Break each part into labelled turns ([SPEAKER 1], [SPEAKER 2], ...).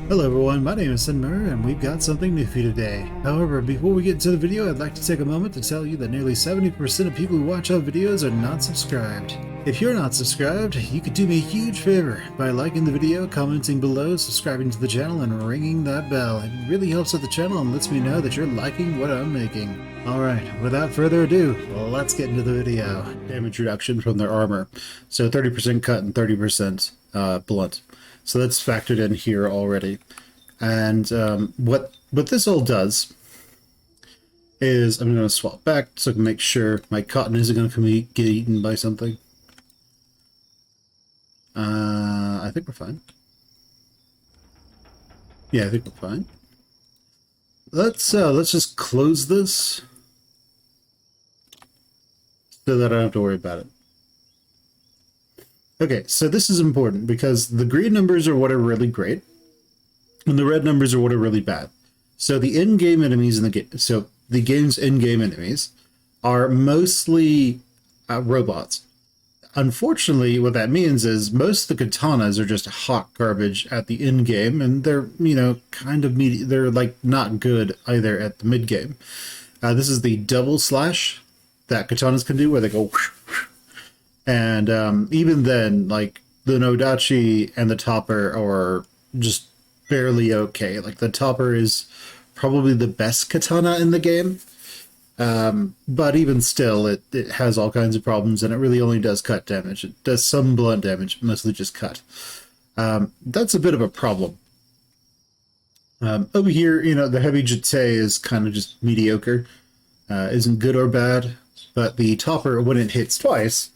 [SPEAKER 1] Hello everyone, my name is Muir and we've got something new for you today. However, before we get into the video, I'd like to take a moment to tell you that nearly 70% of people who watch our videos are not subscribed. If you're not subscribed, you could do me a huge favor by liking the video, commenting below, subscribing to the channel, and ringing that bell. It really helps out the channel and lets me know that you're liking what I'm making. Alright, without further ado, let's get into the video. Damage reduction from their armor. So 30% cut and 30% blunt. So that's factored in here already. And what this all does is, I'm going to swap back so I can make sure my cotton isn't going to get eaten by something. I think we're fine. Yeah, I think we're fine. Let's just close this so that I don't have to worry about it. Okay, so this is important because the green numbers are what are really great, and the red numbers are what are really bad. So the in-game enemies in the game, so the game's in-game enemies are mostly robots. Unfortunately, what that means is most of the katanas are just hot garbage at the in-game, and they're, you know, kind of they're like not good either at the mid-game. This is the double slash that katanas can do, where they go. And even then, like, the Nodachi and the Topper are just barely okay. Like, the Topper is probably the best katana in the game. But even still, it has all kinds of problems, and it really only does cut damage. It does some blunt damage, mostly just cut. That's a bit of a problem. Over here, you know, the heavy jite is kind of just mediocre. Isn't good or bad. But the Topper, when it hits twice,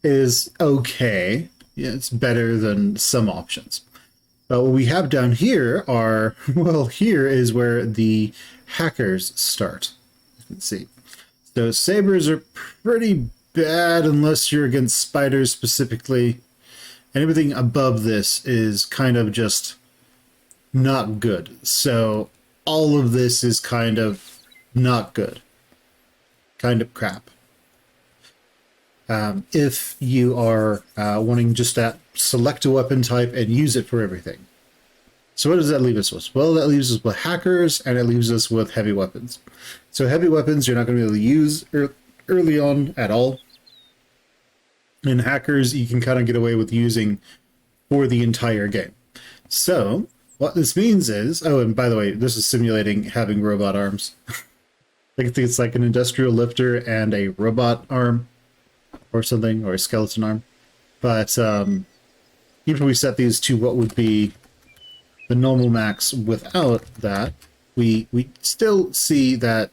[SPEAKER 1] is okay. Yeah, it's better than some options. But what we have down here are, well, here is where the hackers start. You can see. So sabers are pretty bad unless you're against spiders specifically. And everything above this is kind of just not good. So all of this is kind of not good. Kind of crap. If you are wanting just to select a weapon type and use it for everything. So what does that leave us with? Well, that leaves us with hackers, and it leaves us with heavy weapons. So heavy weapons you're not going to be able to use early on at all. And hackers you can kind of get away with using for the entire game. So what this means is, oh, and by the way, this is simulating having robot arms. I think it's like an industrial lifter and a robot arm. Or something, or a skeleton arm. But even if we set these to what would be the normal max without that, we still see that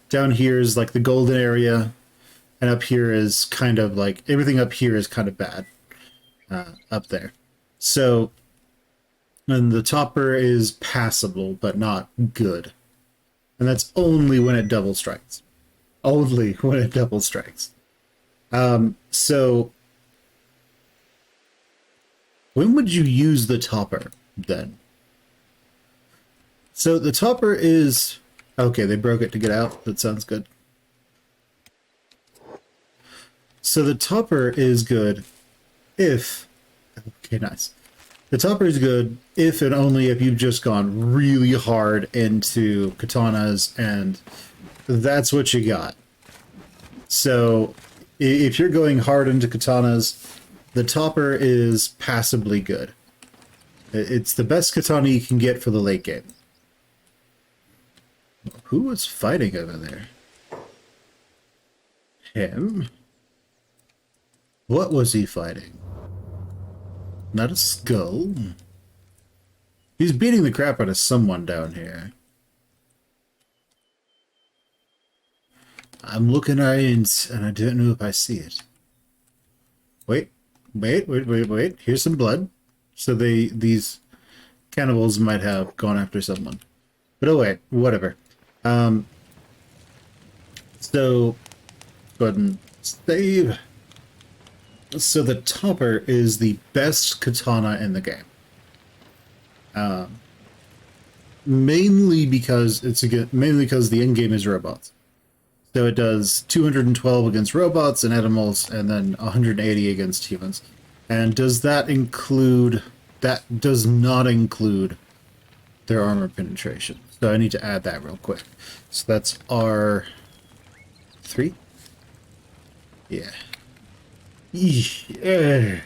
[SPEAKER 1] down here is like the golden area, and up here is kind of like, everything up here is kind of bad up there. So, and the Topper is passable, but not good. And that's only when it double strikes. Only when it double strikes. So when would you use the Topper then? So the Topper is, okay, they broke it to get out. That sounds good. So the Topper is good if, okay, nice. The Topper is good if and only if you've just gone really hard into katanas and that's what you got. So if you're going hard into katanas, the Topper is passably good. It's the best katana you can get for the late game. Who was fighting over there? Him? What was he fighting? Not a skull? He's beating the crap out of someone down here. I'm looking at it and I don't know if I see it. Wait. Here's some blood. So these cannibals might have gone after someone. But oh wait, whatever. So go ahead and save. So the Topper is the best katana in the game. Mainly because the end game is robots. So it does 212 against robots and animals, and then 180 against humans. And does that include... That does not include their armor penetration. So I need to add that real quick. So that's R3? Yeah. Yeah.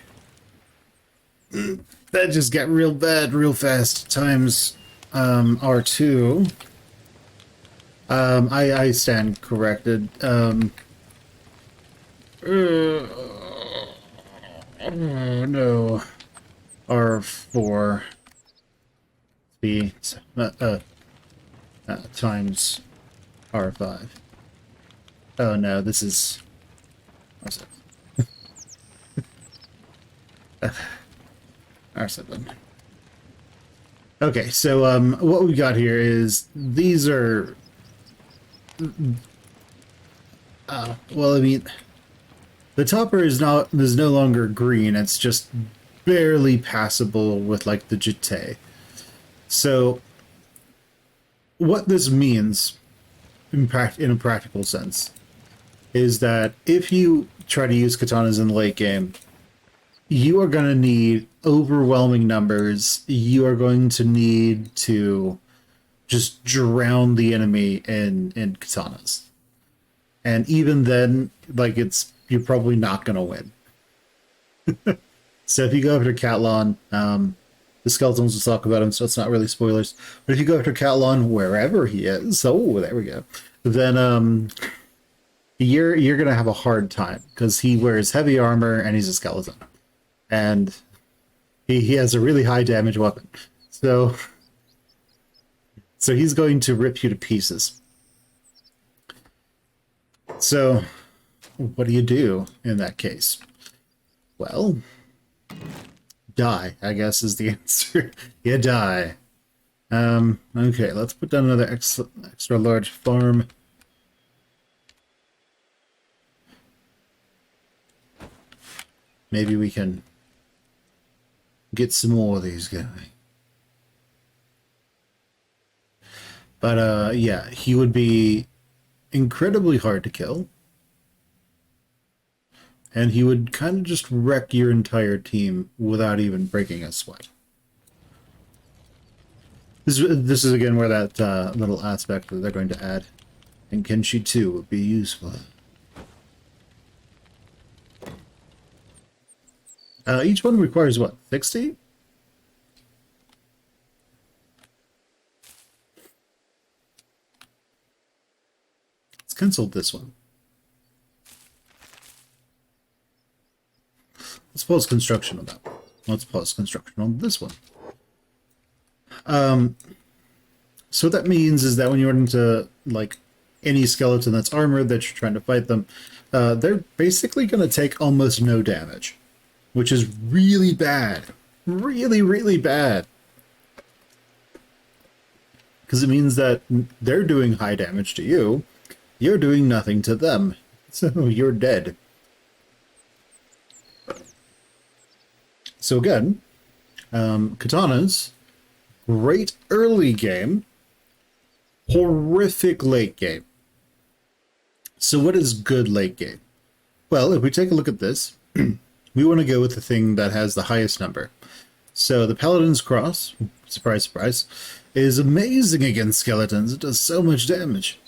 [SPEAKER 1] That just got real bad real fast. Times R2. I stand corrected. Oh no. R4 B times R5. Oh no, this is R7. Okay, so what we got here is these are well, I mean, the topper is no longer green. It's just barely passable with like the Jite. So what this means in a practical sense is that if you try to use katanas in the late game, you are going to need overwhelming numbers. You are going to need to just drown the enemy in katanas. And even then, like, you're probably not going to win. So if you go after Catlon, the skeletons will talk about him, so it's not really spoilers. But if you go after Catlon wherever he is, oh, there we go, then you're going to have a hard time because he wears heavy armor and he's a skeleton. And he has a really high damage weapon. So he's going to rip you to pieces. So what do you do in that case? Well, die, I guess, is the answer. You die. Okay, let's put down another extra large farm. Maybe we can get some more of these going. But yeah, he would be incredibly hard to kill. And he would kind of just wreck your entire team without even breaking a sweat. This is again where that little aspect that they're going to add in Kenshi 2 would be useful. Each one requires what, 60? Let's cancel this one. Let's pause construction on that one. Let's pause construction on this one. So what that means is that when you run into, like, any skeleton that's armored that you're trying to fight them, they're basically going to take almost no damage, which is really bad. Really, really bad. Because it means that they're doing high damage to you, you're doing nothing to them, so you're dead. So again, katanas, great early game, horrific late game. So what is good late game? Well, if we take a look at this, we want to go with the thing that has the highest number. So the Paladin's Cross, surprise, surprise, is amazing against skeletons. It does so much damage.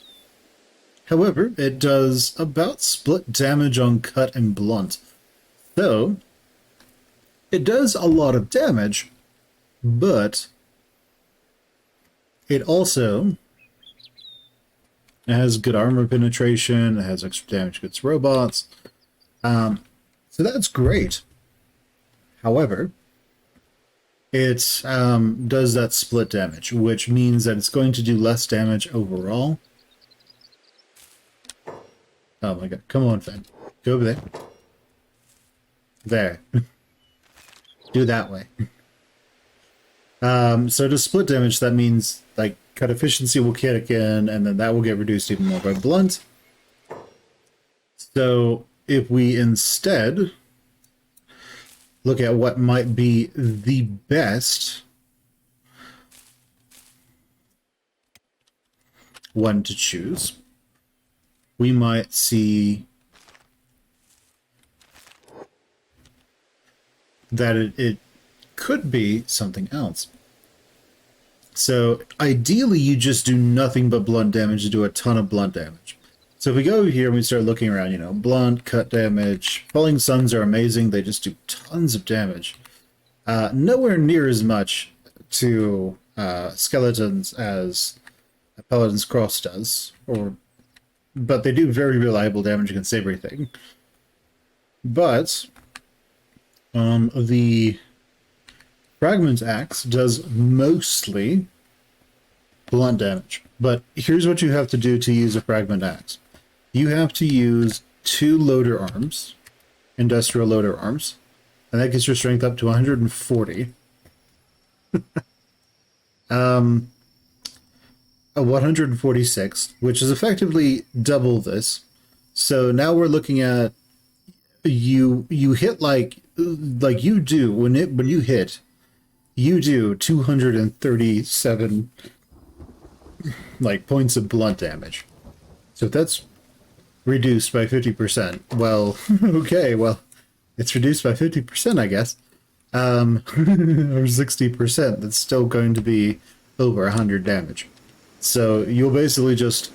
[SPEAKER 1] However, it does about split damage on cut and blunt. So it does a lot of damage, but it also has good armor penetration, it has extra damage against robots. So that's great. However, it does that split damage, which means that it's going to do less damage overall. Oh my god, come on, Fen. Go over there. There. Do that way. So to split damage, that means like cut efficiency will kick in, and then that will get reduced even more by blunt. So if we instead look at what might be the best one to choose, we might see that it could be something else. So ideally, you just do nothing but blunt damage to do a ton of blunt damage. So if we go over here and we start looking around, you know, blunt, cut damage, falling suns are amazing. They just do tons of damage. Nowhere near as much to skeletons as a Paladin's Cross does, but they do very reliable damage against everything. But the Fragment Axe does mostly blunt damage. But here's what you have to do to use a Fragment Axe. You have to use 2 loader arms, industrial loader arms, and that gets your strength up to 140. A 146, which is effectively double this. So now we're looking at you hit like you do when you hit, you do 237 like points of blunt damage. So if that's reduced by 50%, well, okay, well, it's reduced by 50%, I guess. Or 60%, that's still going to be over 100 damage. So you'll basically just,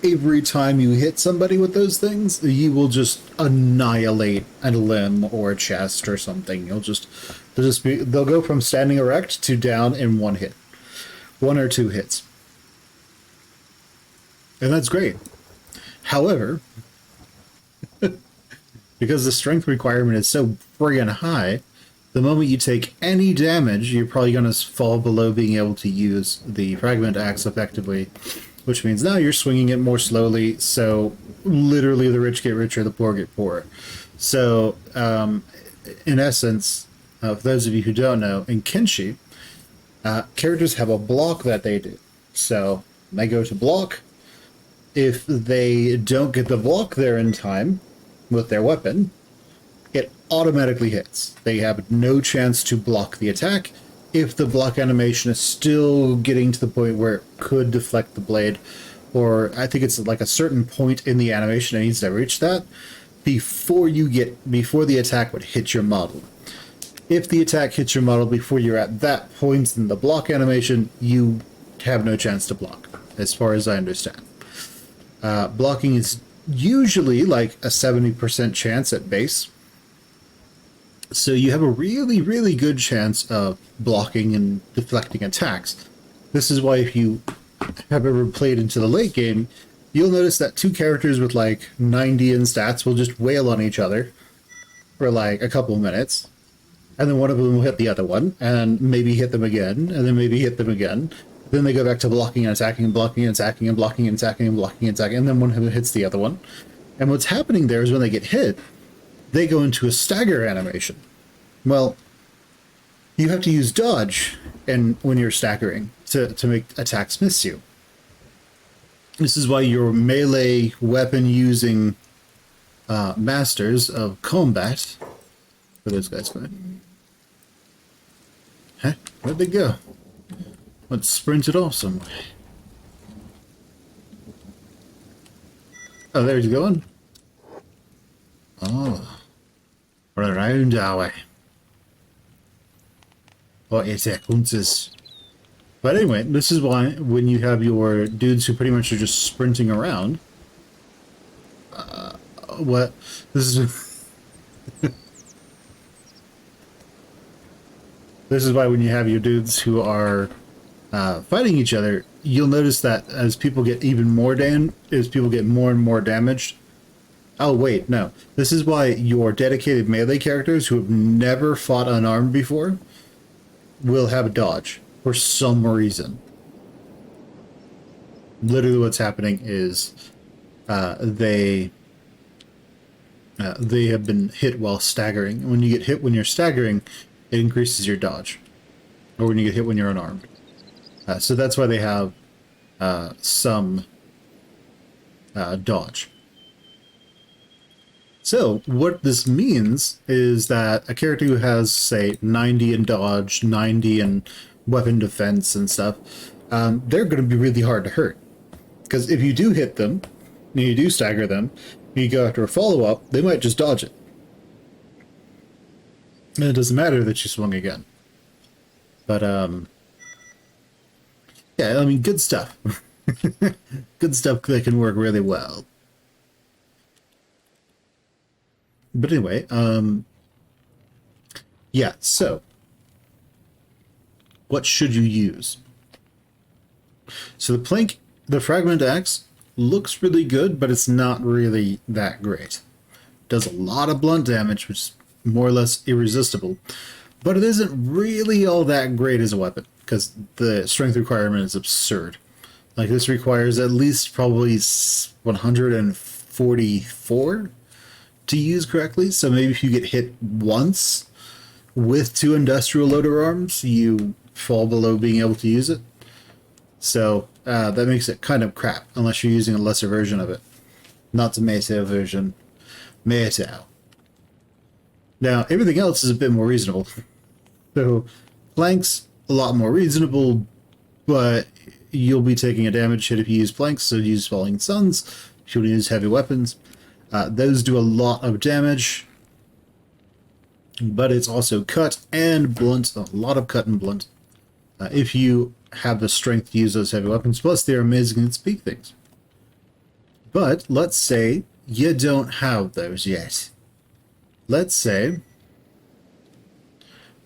[SPEAKER 1] every time you hit somebody with those things, you will just annihilate a limb or a chest or something. They'll go from standing erect to down in one hit. 1 or 2 hits. And that's great. However, because the strength requirement is so friggin' high, the moment you take any damage, you're probably going to fall below being able to use the Fragment Axe effectively, which means now you're swinging it more slowly, so literally the rich get richer, the poor get poorer. So, in essence, for those of you who don't know, in Kenshi, characters have a block that they do. So, they go to block. If they don't get the block there in time with their weapon, it automatically hits. They have no chance to block the attack if the block animation is still getting to the point where it could deflect the blade, or I think it's like a certain point in the animation it needs to reach that before the attack would hit your model. If the attack hits your model before you're at that point in the block animation, you have no chance to block, as far as I understand. Blocking is usually like a 70% chance at base. So you have a really, really good chance of blocking and deflecting attacks. This is why if you have ever played into the late game, you'll notice that 2 characters with like 90 in stats will just wail on each other for like a couple minutes. And then one of them will hit the other one, and maybe hit them again, and then maybe hit them again. Then they go back to blocking and attacking and blocking and attacking and blocking and attacking and blocking and attacking, and then one of them hits the other one. And what's happening there is when they get hit, they go into a stagger animation. Well, you have to use dodge when you're staggering to make attacks miss you. This is why your melee weapon using masters of combat, where those guys going? Huh? Where'd they go? Let's sprint it off some way. Oh, there he's going. Oh, we're around our way. What is it, hunters? But anyway, this is why when you have your dudes who pretty much are just sprinting around, this is why when you have your dudes who are fighting each other, you'll notice that as people get more and more damaged. Oh wait, no. This is why your dedicated melee characters who have never fought unarmed before will have a dodge for some reason. Literally what's happening is they have been hit while staggering. When you get hit when you're staggering, it increases your dodge. Or when you get hit when you're unarmed. So that's why they have some dodge. So what this means is that a character who has, say, 90 in dodge, 90 in weapon defense and stuff, they're going to be really hard to hurt. Because if you do hit them, and you do stagger them, and you go after a follow-up, they might just dodge it. And it doesn't matter that you swung again. But, Yeah, I mean, good stuff. Good stuff that can work really well. But anyway, yeah, so what should you use? So the fragment axe looks really good, but it's not really that great. Does a lot of blunt damage, which is more or less irresistible, but it isn't really all that great as a weapon because the strength requirement is absurd. Like this requires at least probably 144 to use correctly. So maybe if you get hit once with 2 industrial loader arms, you fall below being able to use it. So that makes it kind of crap unless you're using a lesser version of it. Not the Metao version. Metao. Now, everything else is a bit more reasonable. So, planks, a lot more reasonable, but you'll be taking a damage hit if you use planks, so use Falling Suns, if you use heavy weapons. Those do a lot of damage, but it's also cut and blunt, a lot of cut and blunt. If you have the strength to use those heavy weapons, plus they're amazing at speak things. But let's say you don't have those yet. Let's say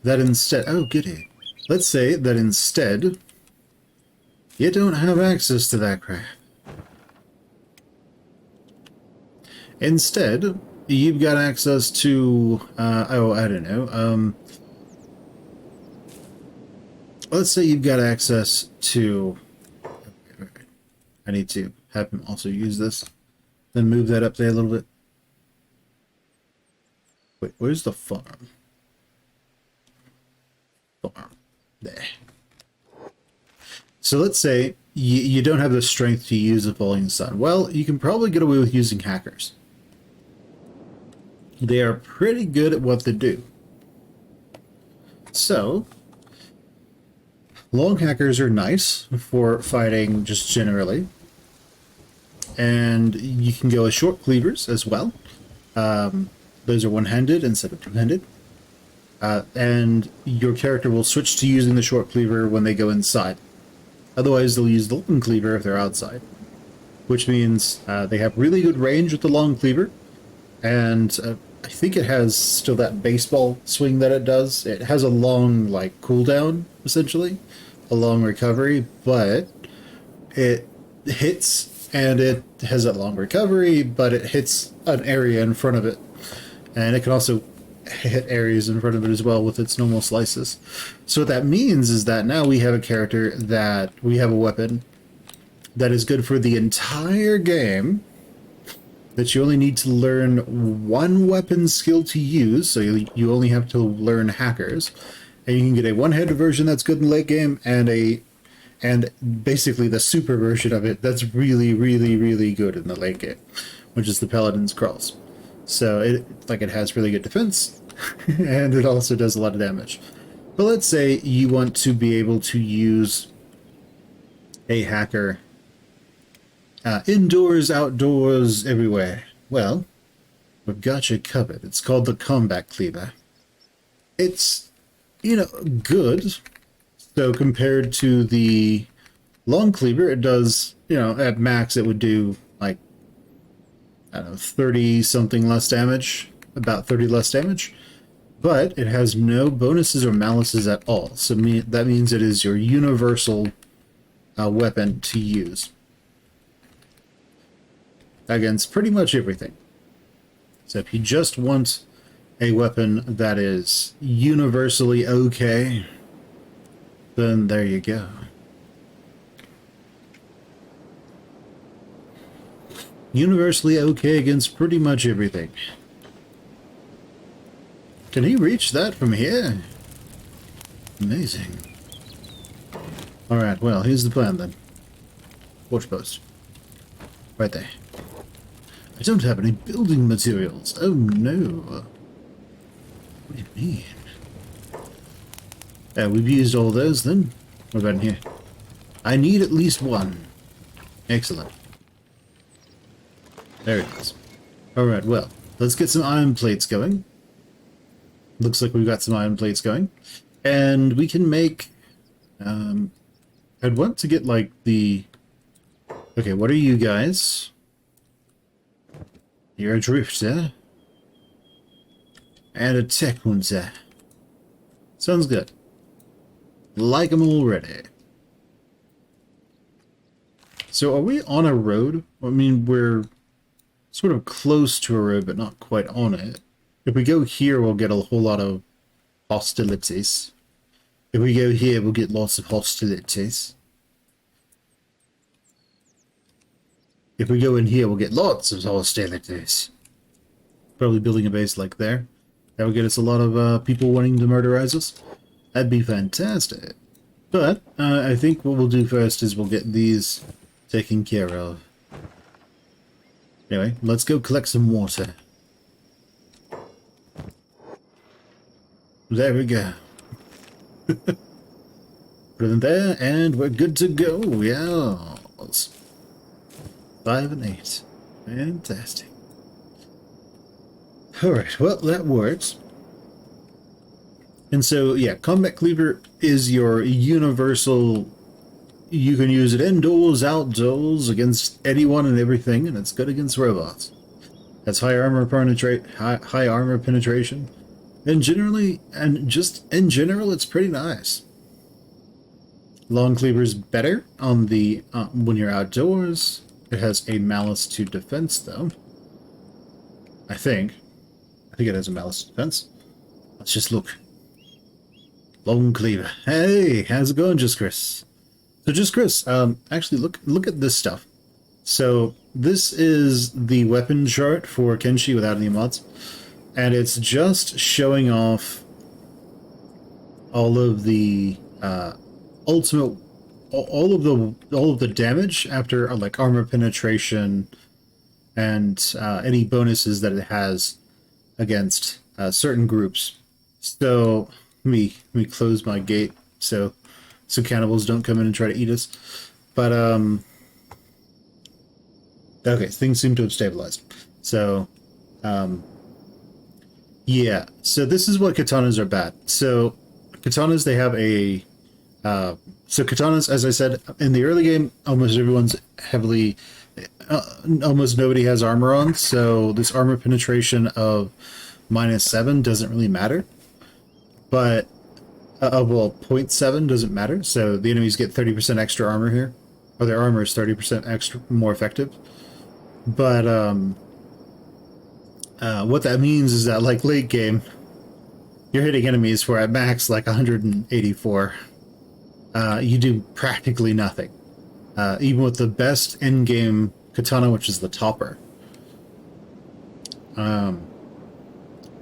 [SPEAKER 1] that instead, oh goody, let's say that instead you don't have access to that crap. Instead, you've got access to, oh, I don't know, let's say you've got access to, I need to have him also use this, then move that up there a little bit. Wait, where's the farm? Farm. There. So let's say you don't have the strength to use the Falling Sun. Well, you can probably get away with using hackers. They are pretty good at what they do. So, long hackers are nice for fighting just generally. And you can go with short cleavers as well. Those are one-handed instead of two-handed. And your character will switch to using the short cleaver when they go inside. Otherwise, they'll use the long cleaver if they're outside. Which means they have really good range with the long cleaver. And I think it has still that baseball swing that it does. It has a long, like, cooldown, essentially. A long recovery, but it hits, and it has a long recovery, but it hits an area in front of it. And it can also hit areas in front of it as well with its normal slices. So what that means is that now we have a character that we have a weapon that is good for the entire game, that you only need to learn one weapon skill to use, so you only have to learn hackers, and you can get a one-handed version that's good in late game, and basically the super version of it that's really, really, really good in the late game, which is the Paladin's Crawls. So it has really good defense, and it also does a lot of damage. But let's say you want to be able to use a hacker indoors, outdoors, everywhere. Well, we've got you covered. It's called the Combat Cleaver. It's, good. So compared to the Long Cleaver, it does, at max it would do, like, I don't know, 30-something less damage. About 30 less damage. But it has no bonuses or malices at all. So that means it is your universal weapon to use against pretty much everything. So if you just want a weapon that is universally okay, then there you go. Universally okay against pretty much everything. Can he reach that from here? Amazing. Alright, well, here's the plan then. Watch post. Right there. I don't have any building materials. Oh no. What do you mean? We've used all those then. What about in here? I need at least one. Excellent. There it is. Alright, well, let's get some iron plates going. Looks like we've got some iron plates going. And we can make I'd want to get like the... Okay, what are you guys? You're a drifter. And a tech hunter. Sounds good. Like 'em already. So are we on a road? I mean, we're sort of close to a road, but not quite on it. If we go here, we'll get a whole lot of hostilities. If we go here, we'll get lots of hostilities. If we go in here, we'll get lots of hostilities. Probably building a base like there. That would get us a lot of people wanting to murderize us. That'd be fantastic. But I think what we'll do first is we'll get these taken care of. Anyway, let's go collect some water. There we go. Put it in there, and we're good to go. Yes. 5 and 8. Fantastic. Alright, well, that works. And so, yeah, Combat Cleaver is your universal... You can use it indoors, outdoors, against anyone and everything, and it's good against robots. Has high armor penetration. And just in general, it's pretty nice. Long Cleaver's better on the when you're outdoors. It has a malice to defense, though. I think it has a malice to defense. Let's just look. Long Cleaver. Hey, how's it going, Just Chris? So Just Chris, actually look at this stuff. So this is the weapon chart for Kenshi without any mods, and it's just showing off all of the ultimate, all of the damage after like armor penetration and any bonuses that it has against certain groups. So let me close my gate so cannibals don't come in and try to eat us. But okay, things seem to have stabilized. So yeah, so this is what katanas are bad. So katanas, they have a so katanas, as I said, in the early game, almost everyone's heavily almost nobody has armor on, so this armor penetration of -7 doesn't really matter. But well, 0.7 doesn't matter, so the enemies get 30% extra armor here, or their armor is 30% extra more effective. But what that means is that, like, late game, you're hitting enemies for at max like 184. You do practically nothing, even with the best in-game katana, which is the topper.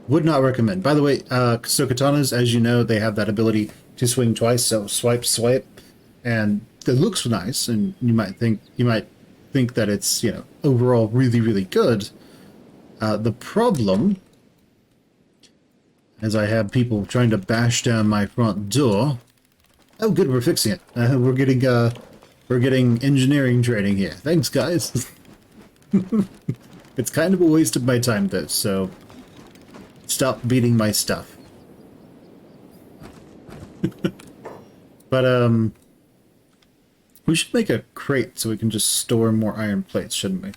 [SPEAKER 1] Would not recommend. By the way, so katanas, as you know, they have that ability to swing twice. So swipe, swipe, and it looks nice, and you might think that it's, you know, overall really, really good. The problem, as I have people trying to bash down my front door. Oh, good, we're fixing it. We're getting engineering training here. Thanks, guys. It's kind of a waste of my time, though. So. Stop beating my stuff. But, we should make a crate so we can just store more iron plates, shouldn't we?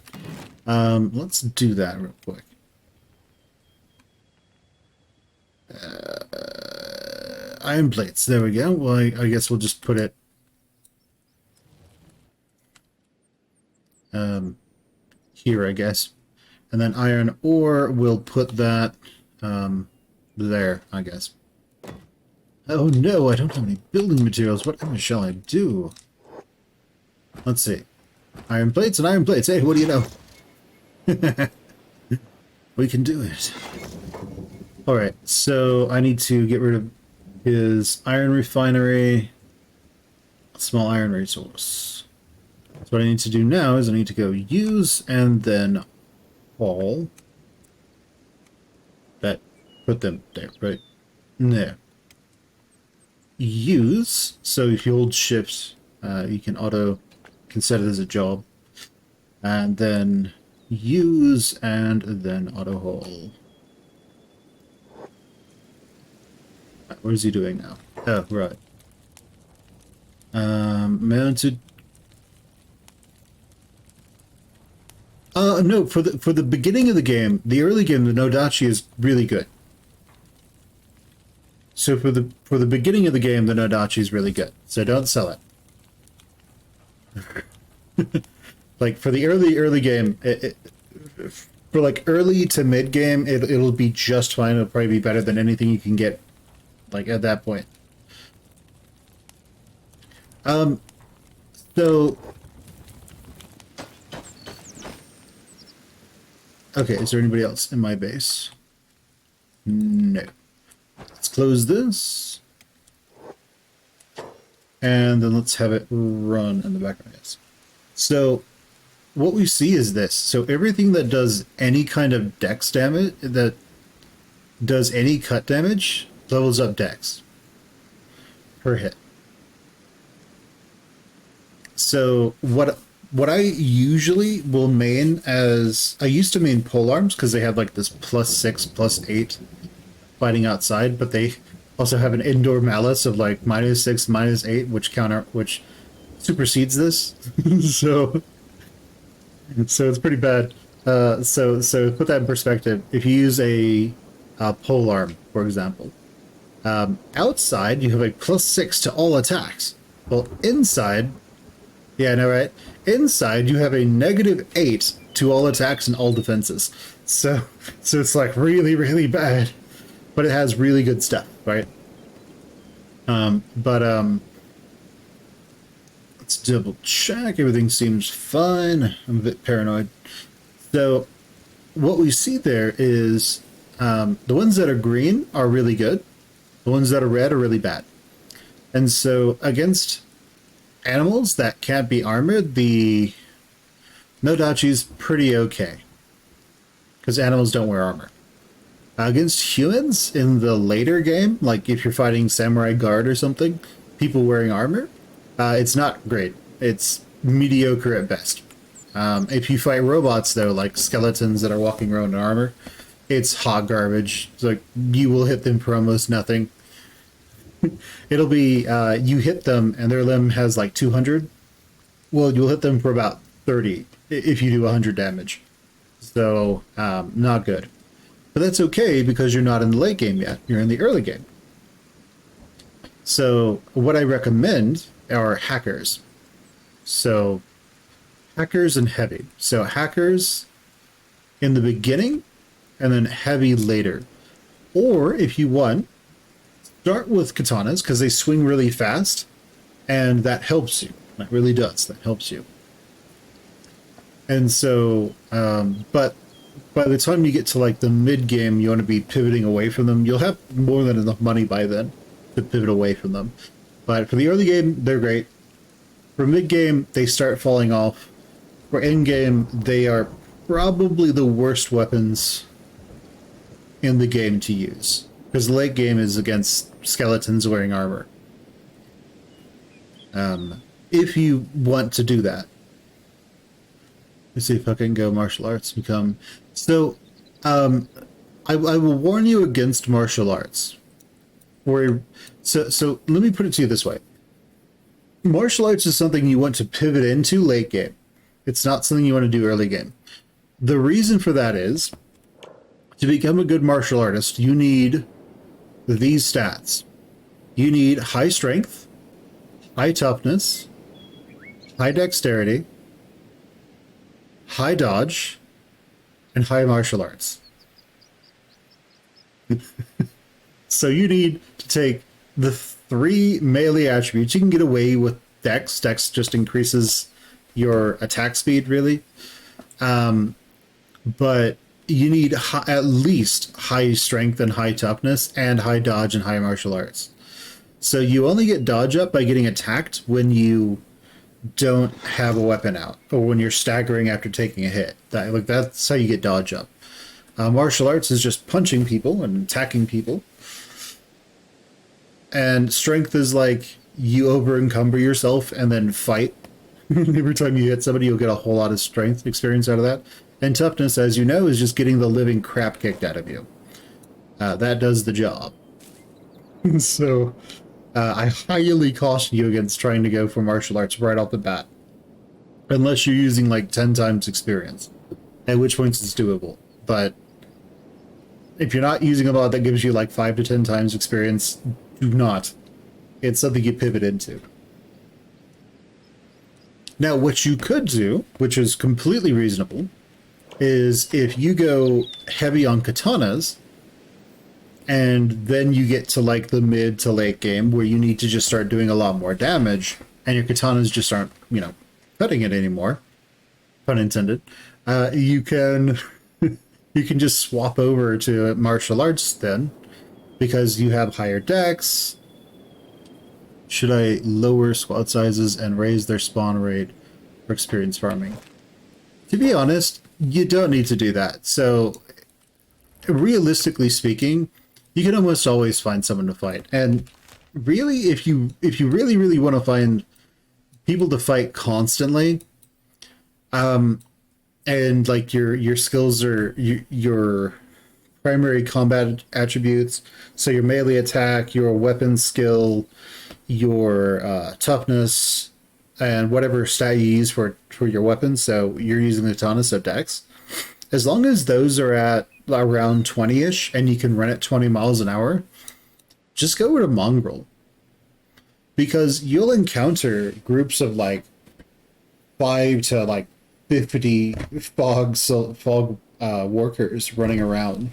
[SPEAKER 1] Let's do that real quick. Iron plates, there we go. Well, I guess we'll just put it... here, I guess. And then iron ore, we'll put that... there, I guess. Oh no, I don't have any building materials. What shall I do? Let's see. Iron plates and iron plates. Hey, what do you know? We can do it. Alright, so I need to get rid of his iron refinery, small iron resource. So what I need to do now is I need to go use and then haul. That, put them there, right? There. Use, so if you hold shift, you can set it as a job. And then use and then auto haul. What is he doing now? Oh, right. Mounted. No, for the beginning of the game, the early game, the Nodachi is really good. So for the beginning of the game, the Nodachi is really good. So don't sell it. Like for the early game, for like early to mid game, it'll be just fine. It'll probably be better than anything you can get, like at that point. So okay, is there anybody else in my base? No. Let's close this. And then let's have it run in the background. Yes. So what we see is this. So everything that does any kind of dex damage, that does any cut damage, levels up dex per hit. So what I usually will main as, I used to main polearms because they have like this +6, +8 fighting outside, but they also have an indoor malice of like -6, -8, which supersedes this. so it's pretty bad. So put that in perspective. If you use a polearm, for example, outside you have a +6 to all attacks. Well, inside, yeah, I know, right? Inside you have a -8 to all attacks and all defenses. So it's like really, really bad, but it has really good stuff, right? Let's double check. Everything seems fine. I'm a bit paranoid. So what we see there is the ones that are green are really good. The ones that are red are really bad. And so against animals that can't be armored, the Nodachi's pretty okay, because animals don't wear armor. Against humans in the later game, like if you're fighting Samurai Guard or something, people wearing armor, it's not great. It's mediocre at best. If you fight robots, though, like skeletons that are walking around in armor, it's hot garbage. It's like you will hit them for almost nothing. It'll be you hit them and their limb has like 200. Well, you'll hit them for about 30 if you do 100 damage. So not good. But that's okay because you're not in the late game yet. You're in the early game. So what I recommend are hackers. So hackers and heavy. So hackers in the beginning and then heavy later. Or if you want, start with katanas because they swing really fast and that helps you. That really does. That helps you. And so, but by the time you get to like the mid game, you want to be pivoting away from them. You'll have more than enough money by then to pivot away from them. But for the early game, they're great. For mid game, they start falling off. For end game, they are probably the worst weapons in the game to use, because the late game is against skeletons wearing armor. If you want to do that. Let's see if I can go martial arts become. So, I will warn you against martial arts. So let me put it to you this way. Martial arts is something you want to pivot into late game. It's not something you want to do early game. The reason for that is, to become a good martial artist, you need these stats. You need high strength, high toughness, high dexterity, high dodge, and high martial arts. So you need to take the 3 melee attributes. You can get away with dex. Dex just increases your attack speed, really. But you need at least high strength and high toughness and high dodge and high martial arts. So you only get dodge up by getting attacked when you don't have a weapon out, or when you're staggering after taking a hit. That's how you get dodge up. Martial arts is just punching people and attacking people. And strength is like you over encumber yourself and then fight. Every time you hit somebody, you'll get a whole lot of strength experience out of that. And toughness, as you know, is just getting the living crap kicked out of you. That does the job. So I highly caution you against trying to go for martial arts right off the bat. Unless you're using like 10 times experience, at which point it's doable. But if you're not using a lot that gives you like 5 to 10 times experience, do not. It's something you pivot into. Now, what you could do, which is completely reasonable, is if you go heavy on katanas, and then you get to like the mid to late game where you need to just start doing a lot more damage, and your katanas just aren't, you know, cutting it anymore, pun intended, you can you can just swap over to martial arts then, because you have higher dex. Should I lower squad sizes and raise their spawn rate for experience farming? To be honest, you don't need to do that. So, realistically speaking, you can almost always find someone to fight. And really, if you really want to find people to fight constantly, and like your skills are your primary combat attributes, so your melee attack, your weapon skill, your toughness, and whatever stat you use for your weapons. So you're using the katana, so dex. As long as those are at around 20-ish and you can run at 20 miles an hour, just go with a mongrel. Because you'll encounter groups of like 5 to like 50 fog workers running around.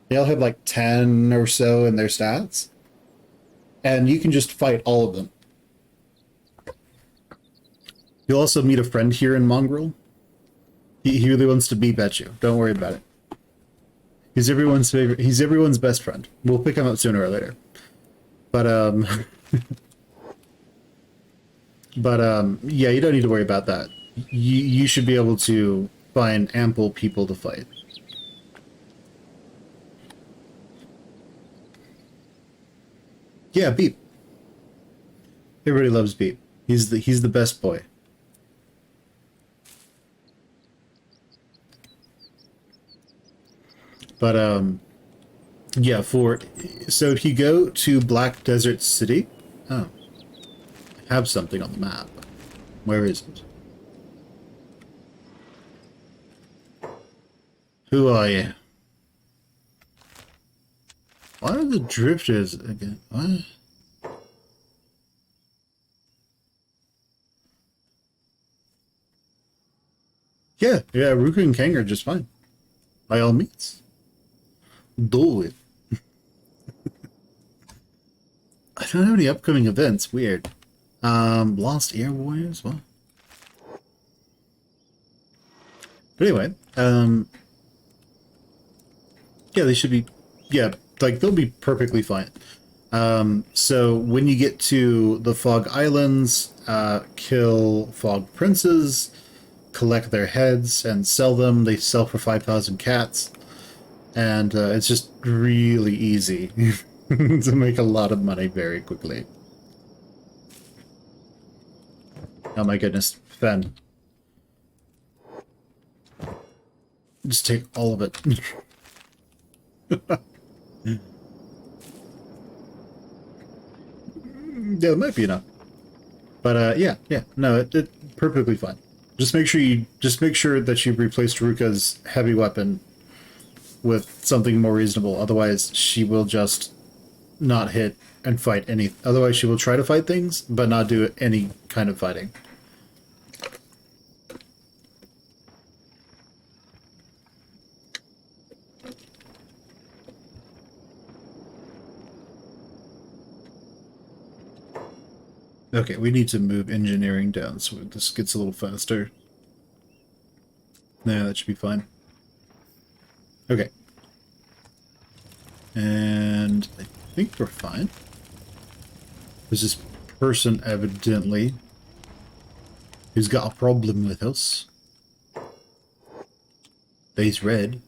[SPEAKER 1] They'll have like 10 or so in their stats. And you can just fight all of them. You'll also meet a friend here in Mongrel. He really wants to beat Betchu. Don't worry about it. He's everyone's favorite. He's everyone's best friend. We'll pick him up sooner or later. But yeah, you don't need to worry about that. You should be able to find ample people to fight. Yeah, Beep. Everybody loves Beep. He's the best boy. But yeah, so if you go to Black Desert City, oh, I have something on the map. Where is it? Who are you? Why are the drifters again? What? Yeah, Ruka and Kang are just fine. By all means. Do it. I don't have any upcoming events. Weird. Lost Air Warriors? What? But anyway, yeah, they should be, yeah, like, they'll be perfectly fine. So when you get to the Fog Islands, kill Fog Princes, collect their heads, and sell them. They sell for 5,000 cats. And it's just really easy to make a lot of money very quickly. Oh my goodness, Fen. Just take all of it. Yeah, it might be enough. But yeah, no, it perfectly fine. Just make sure that you replaced Ruka's heavy weapon with something more reasonable. Otherwise, she will just not hit and fight any. Otherwise, she will try to fight things, but not do any kind of fighting. Okay, we need to move engineering down so this gets a little faster. Yeah, that should be fine. Okay. And I think we're fine. There's this person, evidently, who's got a problem with us. He's red.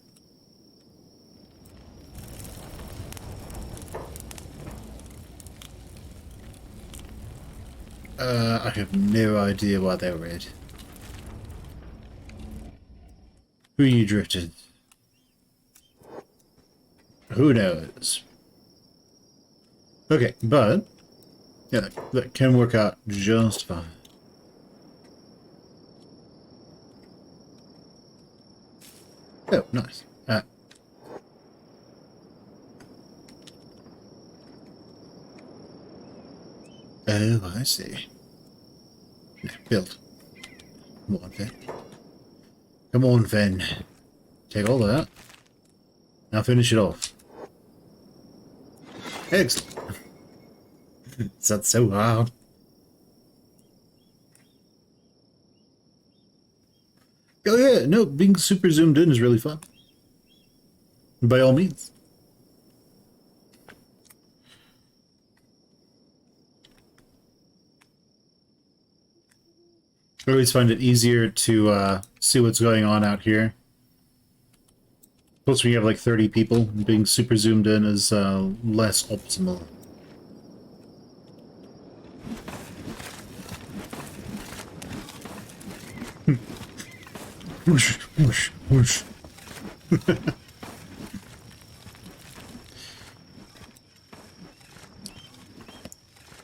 [SPEAKER 1] I have no idea why they're red. Who you drifted? Who knows? Okay, but Yeah, that can work out just fine. Oh, nice. Oh, I see. Yeah, build. Come on, Fen. Come on, Fen. Take all of that. Now finish it off. Excellent. That's so hard. Oh yeah, no, being super zoomed in is really fun. By all means. I always find it easier to see what's going on out here. Plus, when you have like 30 people, being super zoomed in is less optimal. Whoosh, whoosh, whoosh.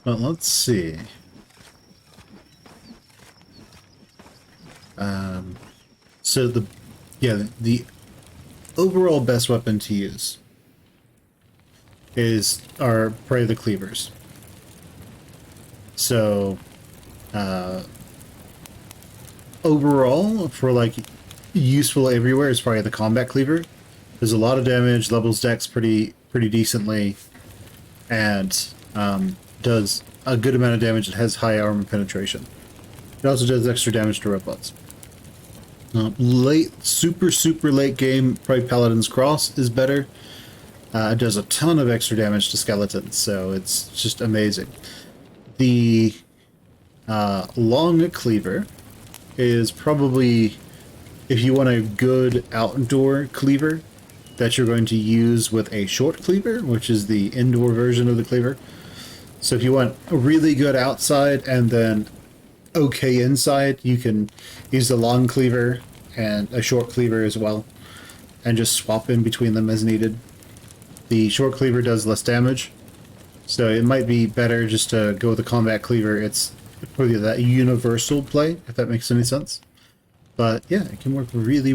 [SPEAKER 1] Well, let's see. So the overall best weapon to use are probably the cleavers. So overall, for like useful everywhere, is probably the combat cleaver. There's a lot of damage, levels dex pretty decently, and does a good amount of damage. It has high armor penetration. It also does extra damage to robots. Super late game, probably Paladin's Cross is better. It does a ton of extra damage to skeletons, so it's just amazing. The long cleaver is probably, if you want a good outdoor cleaver that you're going to use with a short cleaver, which is the indoor version of the cleaver. So if you want a really good outside and then okay inside, you can use the long cleaver and a short cleaver as well, and just swap in between them as needed. The short cleaver does less damage, so it might be better just to go with the combat cleaver. It's probably that universal play, if that makes any sense. But yeah, it can work really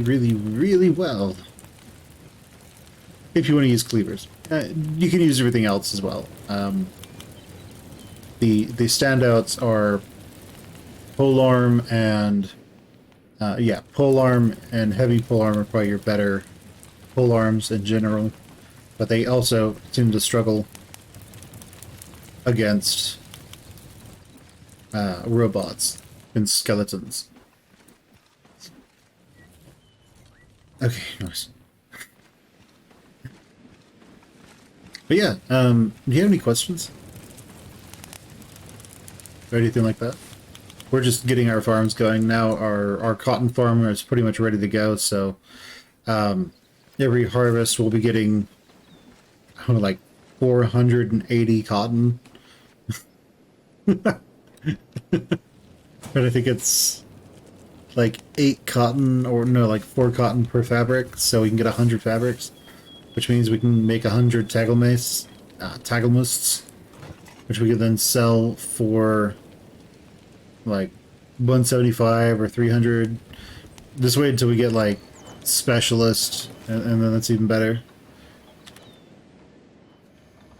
[SPEAKER 1] well if you want to use cleavers. You can use everything else as well. The standouts are polearm and polearm and heavy polearm are probably your better polearms in general, but they also seem to struggle against robots and skeletons. Okay, nice. But yeah, do you have any questions? Or anything like that? We're just getting our farms going now. Our cotton farm is pretty much ready to go, so every harvest we'll be getting, I don't know, like 480 cotton. But I think it's like 8 cotton, or no, like 4 cotton per fabric, so we can get 100 fabrics, which means we can make 100 tagelmists, which we can then sell for like 175 or 300. Just wait until we get like specialist, and then that's even better.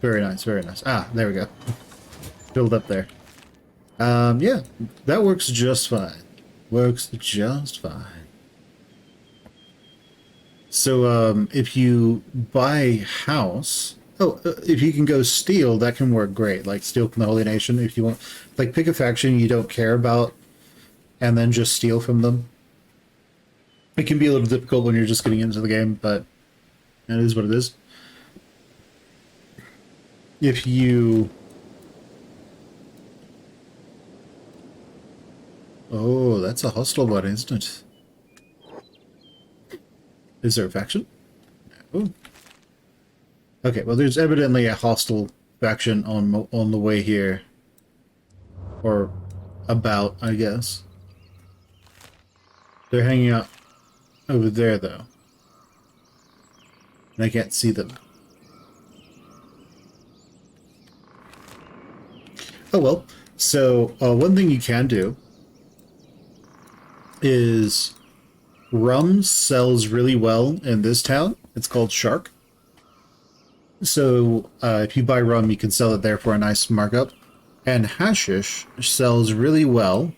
[SPEAKER 1] Very nice, very nice. Ah, there we go. Build up there. Yeah, that works just fine. Works just fine. So, if you buy house... Oh, if you can go steal, that can work great. Like, steal from the Holy Nation, if you want... Like, pick a faction you don't care about, and then just steal from them. It can be a little difficult when you're just getting into the game, but it is what it is. If you... Oh, that's a hostile one, isn't it? Is there a faction? No. Okay, well, there's evidently a hostile faction on the way here. Or about, I guess. They're hanging out over there, though. And I can't see them. Oh well. So one thing you can do is rum sells really well in this town. It's called Shark. So if you buy rum, you can sell it there for a nice markup. And hashish sells really well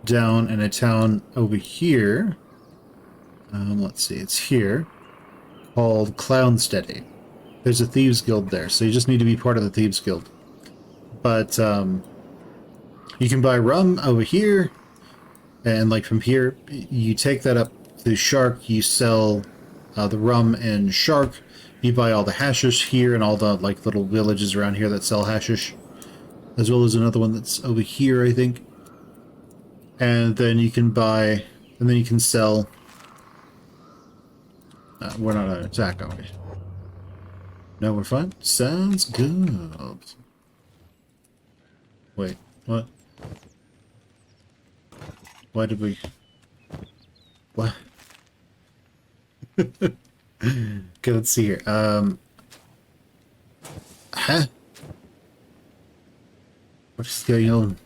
[SPEAKER 1] down in a town over here. Let's see, it's here, called Clownsteady. There's a Thieves Guild there, so you just need to be part of the Thieves Guild. But you can buy rum over here, and like from here, you take that up to Shark, you sell the rum in Shark, you buy all the hashish here and all the like little villages around here that sell hashish, as well as another one that's over here, I think. And then you can buy, and then you can sell. We're not on attack, are we? No, we're fine. Sounds good. Wait, what? Why did we... What? Okay, let's see here. Huh? What is going on?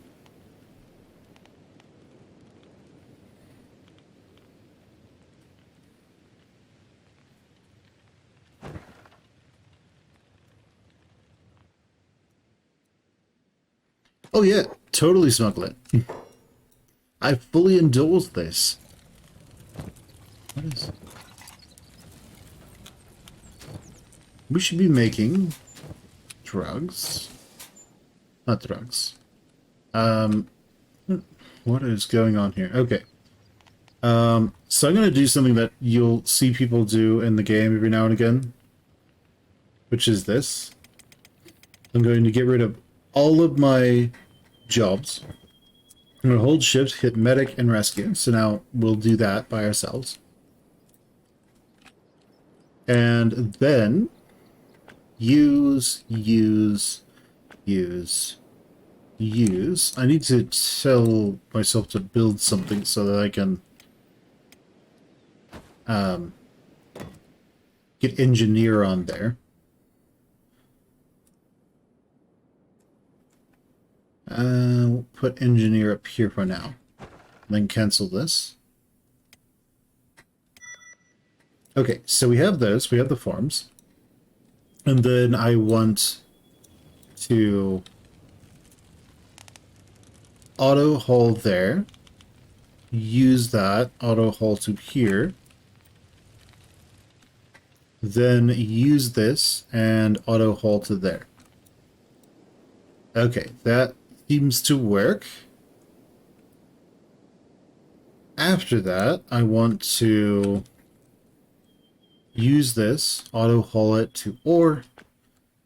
[SPEAKER 1] Oh yeah, totally smuggle it. I fully endorse this. What is... We should be making drugs. Not drugs. What is going on here? Okay. So I'm going to do something that you'll see people do in the game every now and again, which is this. I'm going to get rid of all of my jobs. I'm going to hold shift, hit medic, and rescue. So now we'll do that by ourselves. And then use. I need to tell myself to build something so that I can get engineer on there. We'll put engineer up here for now. Then cancel this. Okay, so we have those. We have the farms. And then I want to auto haul there. Use that. Auto haul to here. Then use this and auto haul to there. Okay, that seems to work. After that, I want to use this, auto haul it to ore,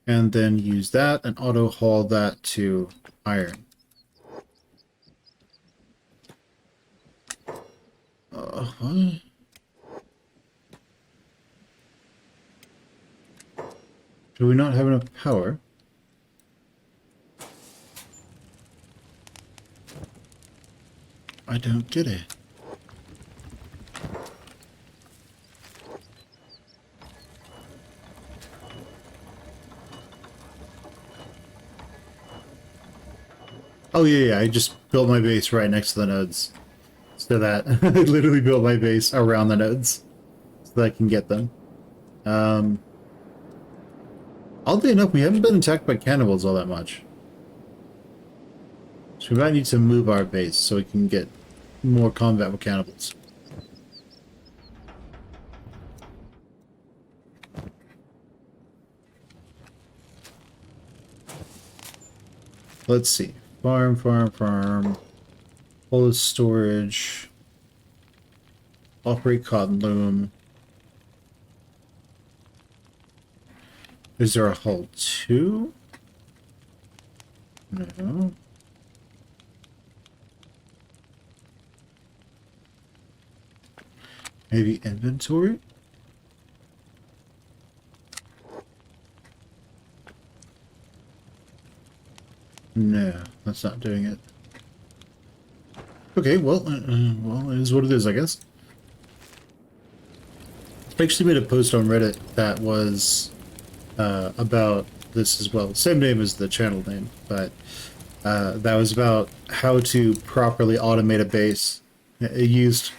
[SPEAKER 1] and then use that and auto haul that to iron. What? Do we not have enough power? I don't get it. Oh yeah, I just built my base right next to the nodes. So that I literally built my base around the nodes so that I can get them. Oddly enough, we haven't been attacked by cannibals all that much. So we might need to move our base so we can get more combat with cannibals. Let's see. Farm. Hold storage. Operate cotton loom. Is there a hull 2? No. Maybe inventory? No, that's not doing it. Okay, well, well, it is what it is, I guess. I actually made a post on Reddit that was about this as well. Same name as the channel name, but that was about how to properly automate a base. It used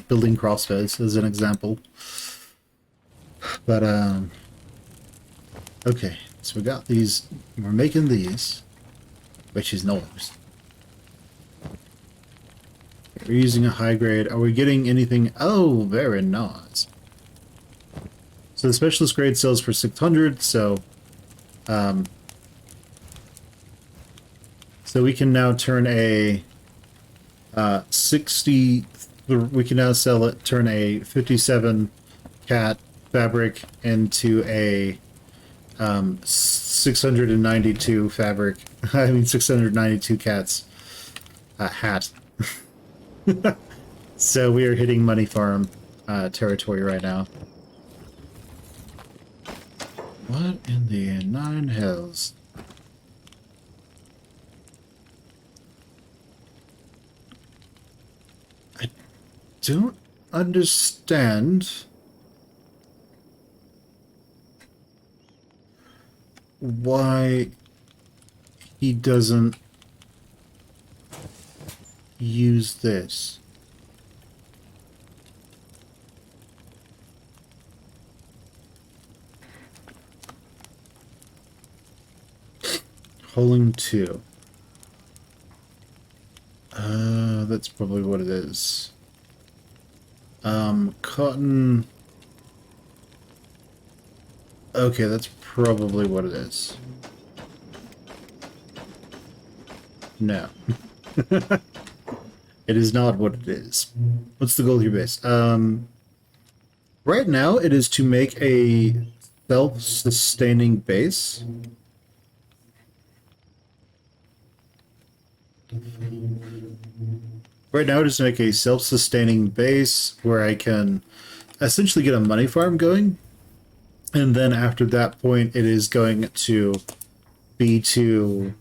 [SPEAKER 1] building crossbows as an example. But, okay, so we got these, we're making these, which is noise. We're using a high grade. Are we getting anything? Oh, very nice. So the specialist grade sells for 600, so so we can now turn a 60, we can now turn a 57 cat fabric into a 692 fabric, I mean 692 cats hat. So we are hitting money farm territory right now. What in the nine hells? I don't understand why he doesn't use this. Pulling 2. That's probably what it is. Cotton. Okay, that's probably what it is. No. It is not what it is. What's the goal here, base? Right now, it is to make a self-sustaining base. Right now, just make a self-sustaining base where I can essentially get a money farm going, and then after that point, it is going to be to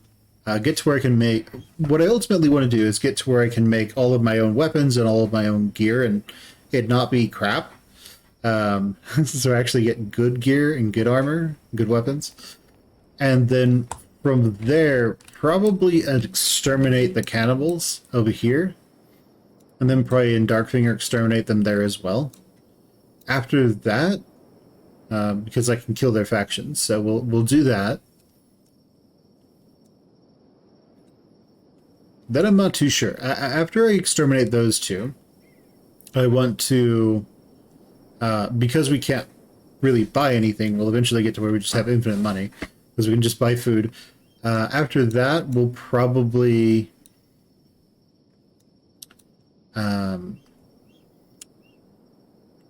[SPEAKER 1] get to where I can make. What I ultimately want to do is get to where I can make all of my own weapons and all of my own gear, and it not be crap. So I actually get good gear and good armor, good weapons, and then from there, probably exterminate the cannibals over here. And then probably in Darkfinger exterminate them there as well. After that, because I can kill their factions, so we'll do that. Then I'm not too sure. After I exterminate those two, I want to, because we can't really buy anything, we'll eventually get to where we just have infinite money, because we can just buy food. After that, we'll probably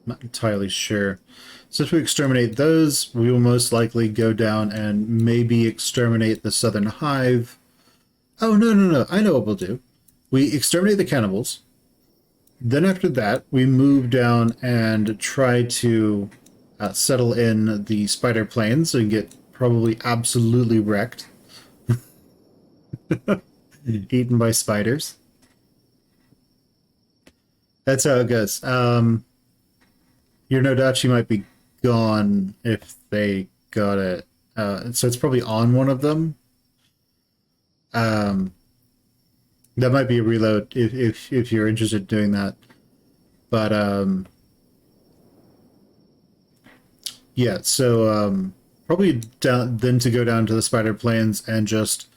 [SPEAKER 1] not entirely sure. So if we exterminate those, we will most likely go down and maybe exterminate the Southern Hive. Oh, no. I know what we'll do. We exterminate the cannibals. Then after that, we move down and try to settle in the spider plains and get probably absolutely wrecked. Eaten by spiders. That's how it goes. Your Nodachi might be gone if they got it. So it's probably on one of them. That might be a reload if you're interested in doing that. But yeah, so probably down then to go down to the spider plains and just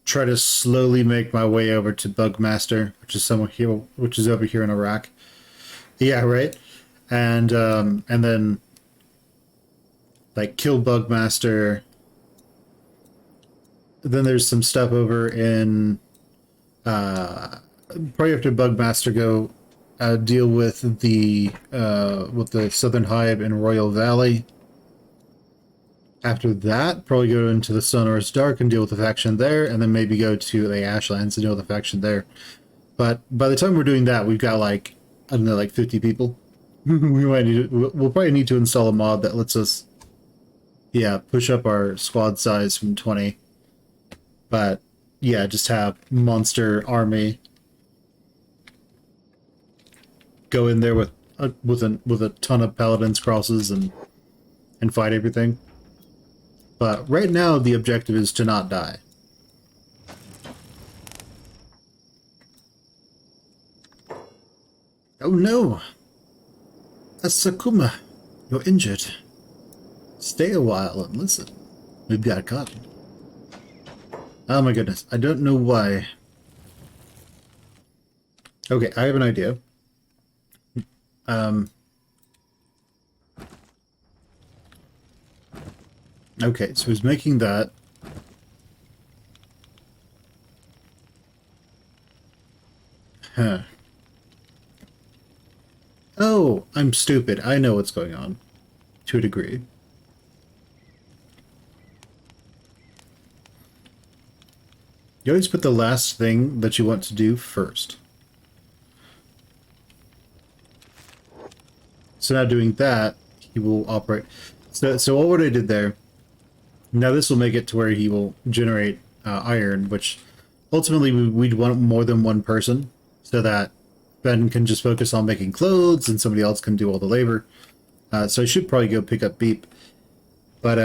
[SPEAKER 1] try to slowly make my way over to Bugmaster, which is somewhere here, which is over here in Iraq. Yeah, right. And then like kill Bugmaster. Then there's some stuff over in probably after Bugmaster go deal with the Southern Hive in Royal Valley. After that, probably go into the Sonorous Dark and deal with the faction there, and then maybe go to the Ashlands and deal with the faction there. But by the time we're doing that, we've got like, I don't know, like 50 people. We'll probably need to install a mod that lets us, yeah, push up our squad size from 20. But yeah, just have monster army go in there with a ton of paladins crosses and fight everything. But right now, the objective is to not die. Oh no! Asakuma, you're injured. Stay a while and listen. We've got cotton. Oh my goodness, I don't know why. Okay, I have an idea. Okay, so he's making that. Huh. Oh, I'm stupid. I know what's going on. To a degree. You always put the last thing that you want to do first. So now doing that, he will operate. So what I did there, now this will make it to where he will generate iron, which ultimately we'd want more than one person, so that Ben can just focus on making clothes and somebody else can do all the labor. So I should probably go pick up Beep. But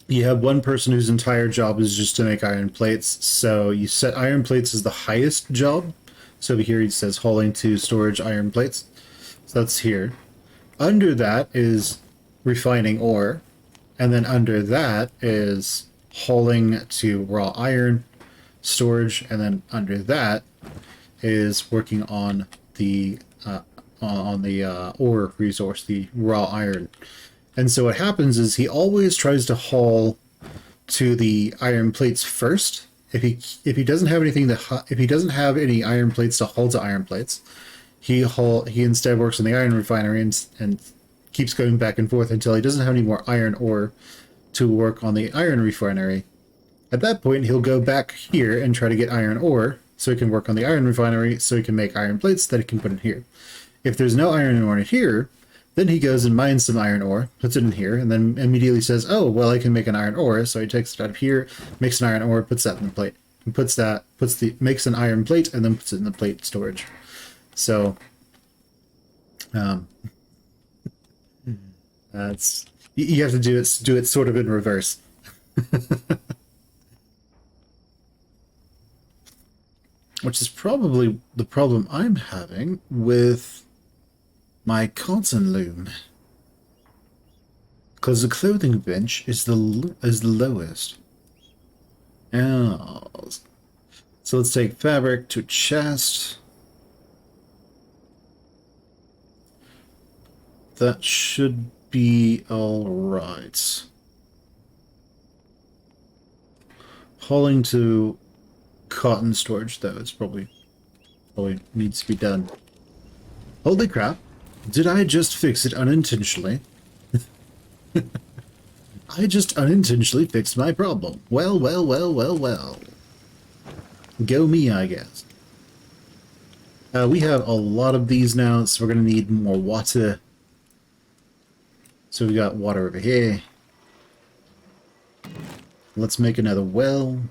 [SPEAKER 1] you have one person whose entire job is just to make iron plates, so you set iron plates as the highest job. So over here he says hauling to storage iron plates. So that's here. Under that is refining ore, and then under that is hauling to raw iron storage, and then under that is working on the ore resource, the raw iron. And so what happens is he always tries to haul to the iron plates first. If he doesn't have anything to if he doesn't have any iron plates to haul to iron plates, he instead works on the iron refinery and keeps going back and forth until he doesn't have any more iron ore to work on the iron refinery. At that point, he'll go back here and try to get iron ore so he can work on the iron refinery so he can make iron plates that he can put in here. If there's no iron ore in here, then he goes and mines some iron ore, puts it in here, and then immediately says, oh, well, I can make an iron ore. So he takes it out of here, makes an iron ore, puts that in the plate. And makes an iron plate, and then puts it in the plate storage. So, that's, you have to do it sort of in reverse. Which is probably the problem I'm having with my cotton loom. Because the clothing bench is the lowest. Oh. So let's take fabric to chest. That should be alright. Hauling to cotton storage, though, it's probably needs to be done. Holy crap. Did I just fix it unintentionally? I just unintentionally fixed my problem. Well, well, well, well, well. Go me, I guess. We have a lot of these now, so we're going to need more water. So we got water over here. Let's make another well.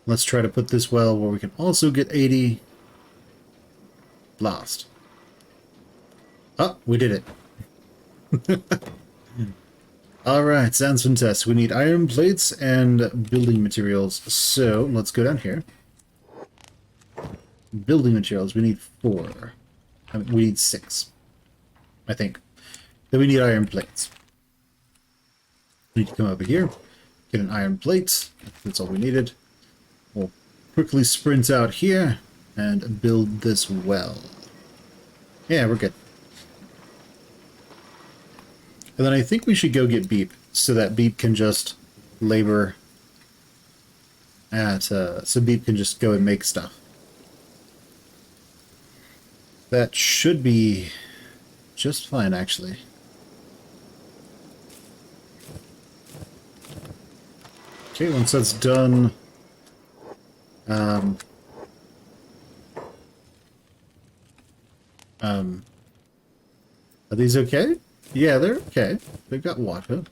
[SPEAKER 1] Let's try to put this well where we can also get 80. Blast. Oh, we did it. Alright, sounds fantastic. We need iron plates and building materials. So, let's go down here. Building materials, we need 4. We need 6. I think. Then we need iron plates. We need to come over here, get an iron plate. That's all we needed. We'll quickly sprint out here and build this well. Yeah, we're good. And then I think we should go get Beep, so that Beep can just labor at, so Beep can just go and make stuff. That should be just fine, actually. Okay, once that's done, are these okay? Yeah, they're okay. They've got water.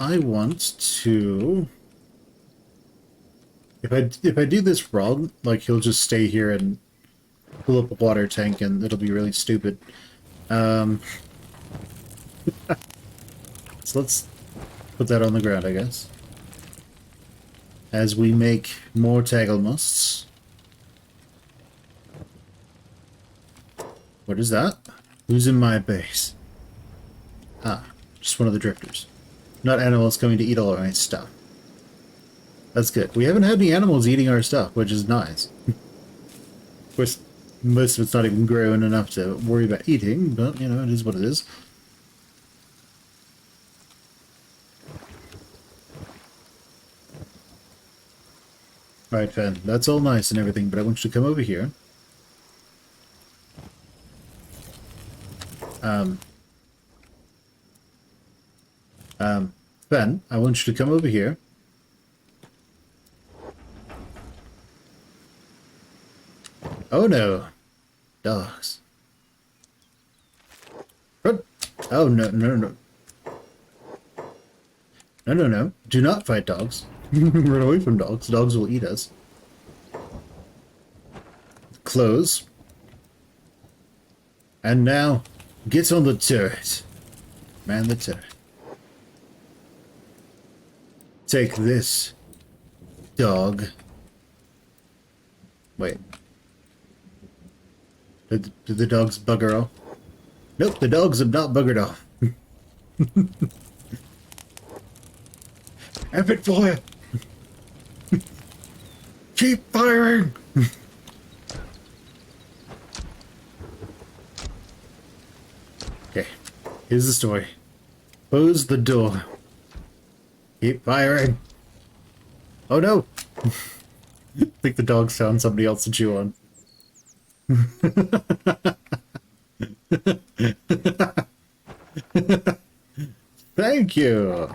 [SPEAKER 1] I want to if I do this wrong, like he'll just stay here and pull up a water tank, and it'll be really stupid. So let's put that on the ground, I guess. As we make more tagelmusts. What is that? Who's in my base? Ah, just one of the drifters. Not animals coming to eat all of my stuff. That's good. We haven't had any animals eating our stuff, which is nice. Of course, most of it's not even grown enough to worry about eating, but, you know, it is what it is. Alright, Fen, that's all nice and everything, but I want you to come over here. Fen, I want you to come over here. Oh no. Dogs. Run. Oh no, no, no. No, no, no. Do not fight dogs. Run away from dogs. Dogs will eat us. Close. And now, get on the turret. Man the turret. Take this, dog. Wait. Did the dogs bugger off? Nope, the dogs have not buggered off. Epic fire! Keep firing! Okay, here's the story. Close the door. Keep firing. Oh no! I think the dogs found somebody else to chew on. Thank you!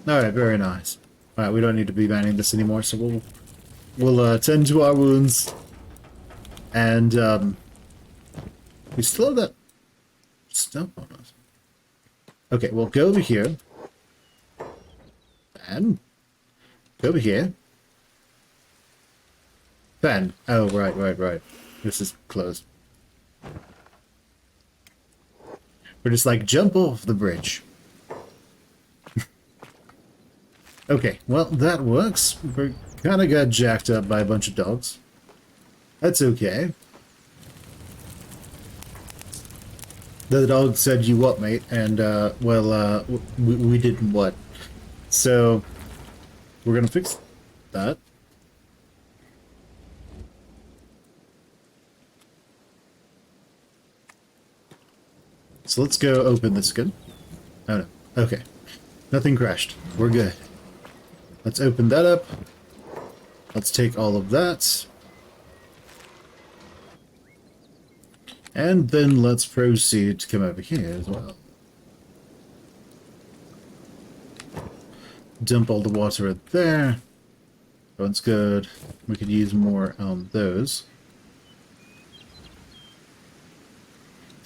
[SPEAKER 1] Alright, very nice. Alright, we don't need to be banning this anymore, so we'll tend to our wounds. And, we still have that stuff on us. Okay, well, go over here. And go over here. Fen. Oh, right. This is closed. We're just like, jump off the bridge. Okay, well, that works. We kind of got jacked up by a bunch of dogs. That's okay. The dog said, "You what, mate?" And, well, we didn't what. So, we're gonna fix that. So let's go open this again. Oh no. Okay. Nothing crashed. We're good. Let's open that up. Let's take all of that. And then let's proceed to come over here as well. Dump all the water right there. That's good. We could use more on those.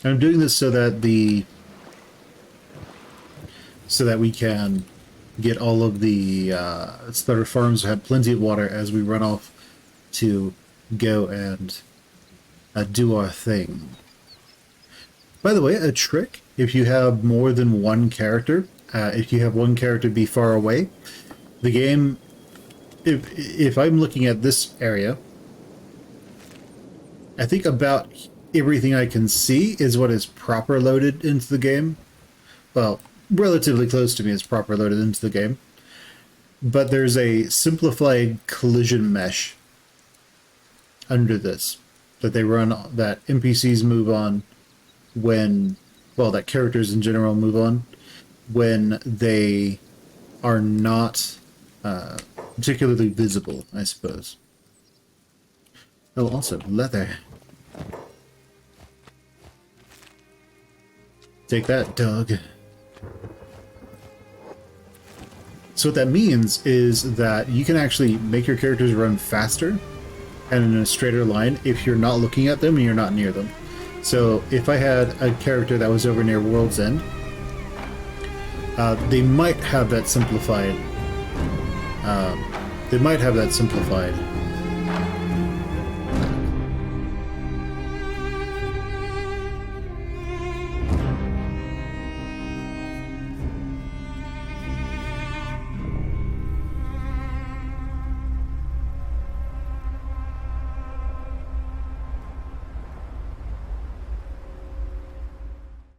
[SPEAKER 1] I'm doing this so that we can get all of the starter farms have plenty of water as we run off to go and do our thing. By the way, a trick, if you have more than one character, if you have one character be far away, the game, if I'm looking at this area, I think about everything I can see is what is proper loaded into the game. Well, relatively close to me is proper loaded into the game. But there's a simplified collision mesh under this that they run, that NPCs move on when, well, that characters in general move on when they are not particularly visible, I suppose. Oh, also, leather. Take that, dog. So what that means is that you can actually make your characters run faster and in a straighter line if you're not looking at them and you're not near them. So if I had a character that was over near World's End, they might have that simplified They might have that simplified.